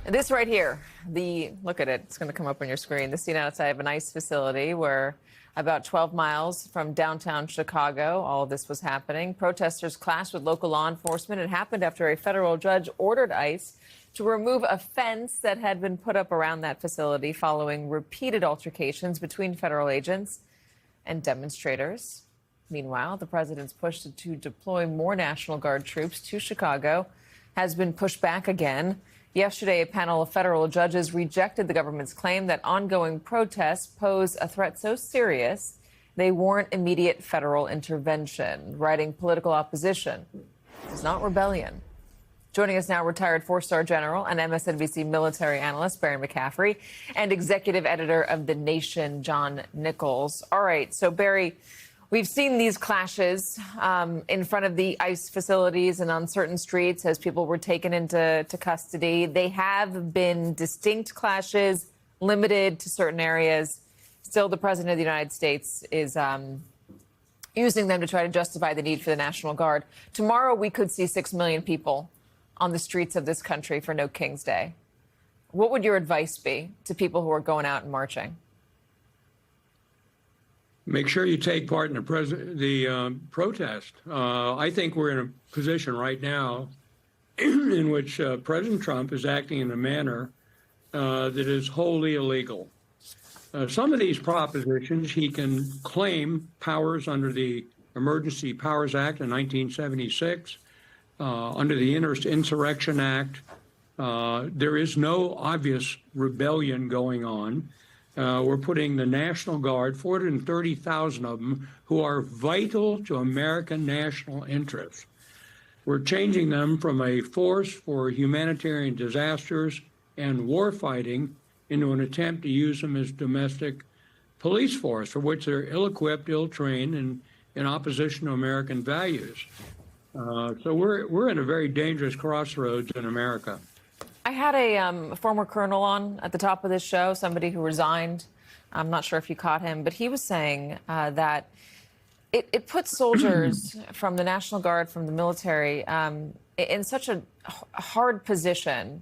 This right here, look at it. It's going to come up on your screen. The scene outside of an ICE facility where about 12 miles from downtown Chicago, all of this was happening. Protesters clashed with local law enforcement. It happened after a federal judge ordered ICE to remove a fence that had been put up around that facility following repeated altercations between federal agents and demonstrators. Meanwhile, the president's push to deploy more National Guard troops to Chicago has been pushed back again. Yesterday, a panel of federal judges rejected the government's claim that ongoing protests pose a threat so serious they warrant immediate federal intervention, writing political opposition is not rebellion. Joining us now, retired four-star general and MSNBC military analyst Barry McCaffrey and executive editor of The Nation, John Nichols. All right, so Barry, we've seen these clashes in front of the ICE facilities and on certain streets as people were taken into custody. They have been distinct clashes, limited to certain areas. Still, the president of the United States is using them to try to justify the need for the National Guard. Tomorrow, we could see 6 million people on the streets of this country for No King's Day. What would your advice be to people who are going out and marching? Make sure you take part in the protest. I think we're in a position right now in which President Trump is acting in a manner that is wholly illegal. Some of these propositions, he can claim powers under the Emergency Powers Act of 1976, under the Insurrection Act. There is no obvious rebellion going on. We're putting the National Guard, 430,000 of them, who are vital to American national interests. We're changing them from a force for humanitarian disasters and war fighting into an attempt to use them as domestic police force, for which they're ill-equipped, ill-trained, and in opposition to American values. So we're in a very dangerous crossroads in America. I had a former colonel on at the top of this show, somebody who resigned. I'm not sure if you caught him, but he was saying that it puts soldiers from the National Guard, from the military, in such a hard position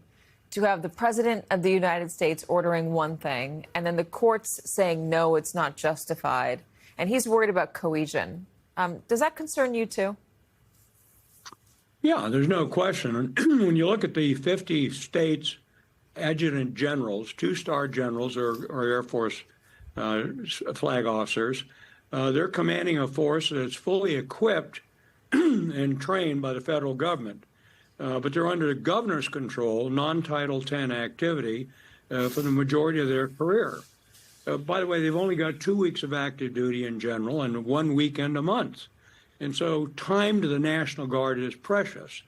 to have the president of the United States ordering one thing and then the courts saying, no, it's not justified. And he's worried about cohesion. Does that concern you, too? Yeah, there's no question. When you look at the 50 states adjutant generals, two-star generals or Air Force flag officers, they're commanding a force that's fully equipped and trained by the federal government. But they're under the governor's control, non-Title X activity for the majority of their career. By the way, they've only got 2 weeks of active duty in general and 1 weekend a month. And so time to the National Guard is precious.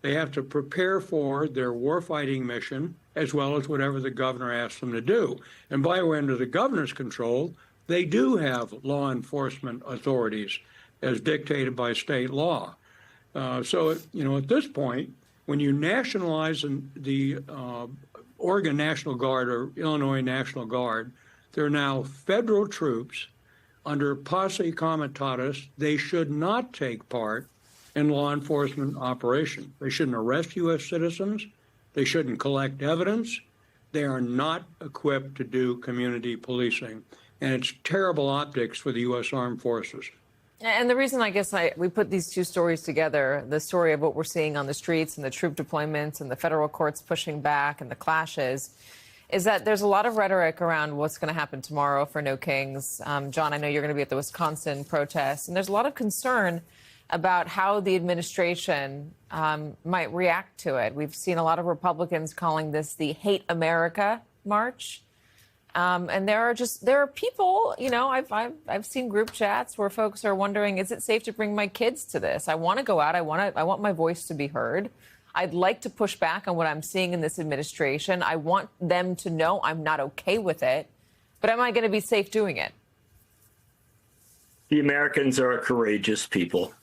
They have to prepare for their warfighting mission as well as whatever the governor asks them to do. And by the way, under the governor's control, they do have law enforcement authorities as dictated by state law. So, at this point, when you nationalize the Oregon National Guard or Illinois National Guard, they're now federal troops under posse comitatus. They should not take part in law enforcement operations. They shouldn't arrest U.S. citizens. They shouldn't collect evidence. They are not equipped to do community policing. And it's terrible optics for the U.S. Armed Forces. And the reason I guess we put these two stories together, the story of what we're seeing on the streets and the troop deployments and the federal courts pushing back and the clashes, is that there's a lot of rhetoric around what's going to happen tomorrow for No Kings. John, I know you're going to be at the Wisconsin protests, and there's a lot of concern about how the administration might react to it. We've seen a lot of Republicans calling this the Hate America March. And there are people, I've seen group chats where folks are wondering, is it safe to bring my kids to this? I want to go out. I want my voice to be heard. I'd like to push back on what I'm seeing in this administration. I want them to know I'm not okay with it. But am I going to be safe doing it? The Americans are a courageous people.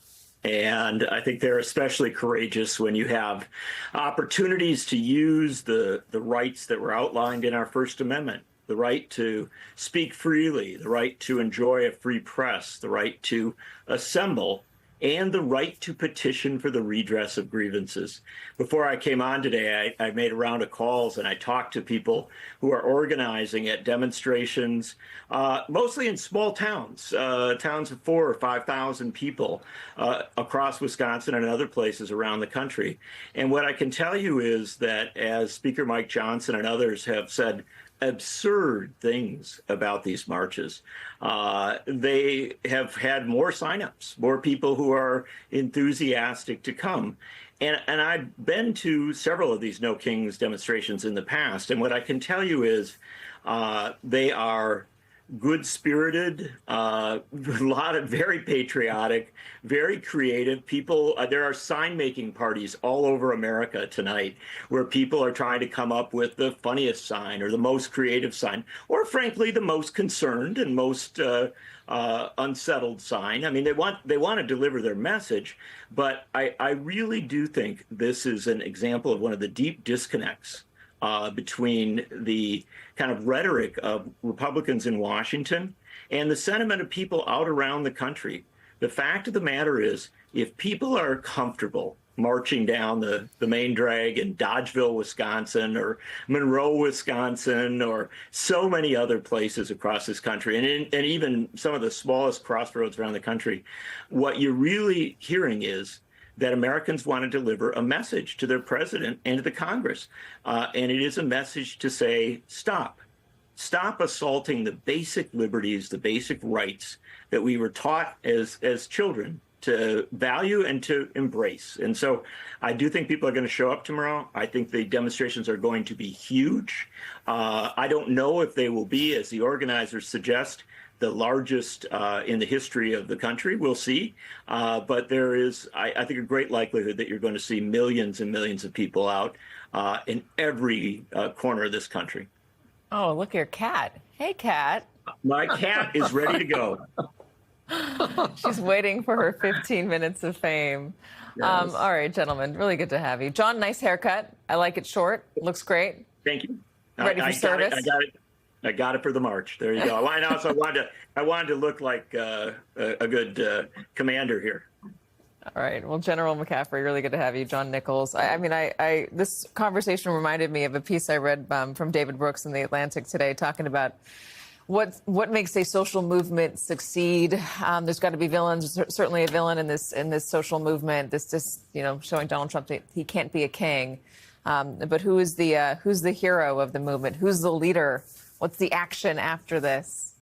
And I think they're especially courageous when you have opportunities to use the rights that were outlined in our First Amendment. The right to speak freely, the right to enjoy a free press, the right to assemble and the right to petition for the redress of grievances. Before I came on today, I made a round of calls and I talked to people who are organizing at demonstrations, mostly in small towns, towns of 4,000 or 5,000 people across Wisconsin and other places around the country. And what I can tell you is that, as Speaker Mike Johnson and others have said absurd things about these marches, they have had more signups, more people who are enthusiastic to come. And I've been to several of these No Kings demonstrations in the past. And what I can tell you is they are good-spirited, a lot of very patriotic, very creative people. There are sign-making parties all over America tonight where people are trying to come up with the funniest sign or the most creative sign, or frankly, the most concerned and most unsettled sign. I mean, they want to deliver their message, but I really do think this is an example of one of the deep disconnects between the kind of rhetoric of Republicans in Washington and the sentiment of people out around the country. The fact of the matter is, if people are comfortable marching down the main drag in Dodgeville, Wisconsin, or Monroe, Wisconsin, or so many other places across this country, and even some of the smallest crossroads around the country, what you're really hearing is that Americans want to deliver a message to their president and to the Congress. And it is a message to say, stop. Stop assaulting the basic liberties, the basic rights that we were taught as children to value and to embrace. And so I do think people are going to show up tomorrow. I think the demonstrations are going to be huge. I don't know if they will be, as the organizers suggest, the largest in the history of the country. We'll see. But there is, I think, a great likelihood that you're going to see millions and millions of people out in every corner of this country. Oh, look at your cat. Hey, cat. My cat is ready to go. She's waiting for her 15 minutes of fame. Yes. All right, gentlemen, really good to have you. John, nice haircut. I like it short. Looks great. Thank you. Ready for service? I got it for the march. There you go. I also wanted to look like a good commander here. All right. Well, General McCaffrey, really good to have you. John Nichols. I mean, this conversation reminded me of a piece I read from David Brooks in The Atlantic today, talking about what makes a social movement succeed. There's got to be villains. Certainly a villain in this social movement. This just showing Donald Trump that he can't be a king. But who's the hero of the movement? Who's the leader? What's the action after this?